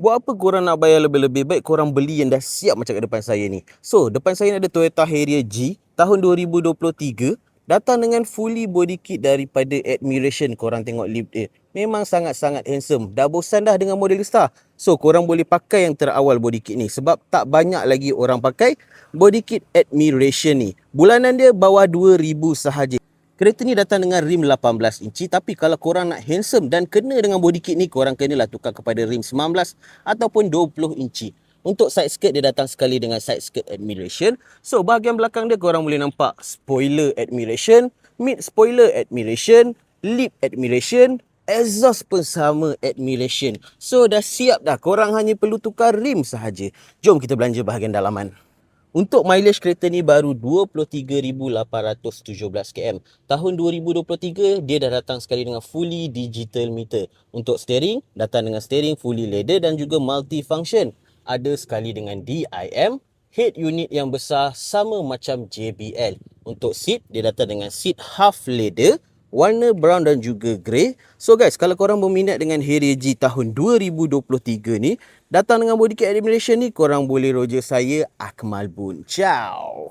Buat apa korang nak bayar lebih-lebih? Baik korang beli yang dah siap macam kat depan saya ni. So, depan saya ni ada Toyota Harrier G tahun 2023. Datang dengan fully body kit daripada Admiration. Korang tengok lip dia. Memang sangat-sangat handsome. Dah bosan dah dengan model Star. So, korang boleh pakai yang terawal body kit ni. Sebab tak banyak lagi orang pakai body kit Admiration ni. Bulanan dia bawah 2,000 sahaja. Kereta ni datang dengan rim 18 inci, tapi kalau korang nak handsome dan kena dengan body kit ni, korang kenalah tukar kepada rim 19 ataupun 20 inci. Untuk side skirt, dia datang sekali dengan side skirt Admiration. So, bahagian belakang dia korang boleh nampak spoiler Admiration, mid spoiler Admiration, lip Admiration, exhaust pun sama Admiration. So, dah siap dah. Korang hanya perlu tukar rim sahaja. Jom kita belanja bahagian dalaman. Untuk mileage kereta ni baru 23,817 km. Tahun 2023, dia dah datang sekali dengan fully digital meter. Untuk steering, datang dengan steering fully leather dan juga multi-function. Ada sekali dengan DIM, head unit yang besar sama macam JBL. Untuk seat, dia datang dengan seat half leather, warna brown dan juga grey. So guys, kalau korang berminat dengan Harrier G tahun 2023 ni, datang dengan body kit Admiration ni, korang boleh roger saya, Akmal Bun. Ciao.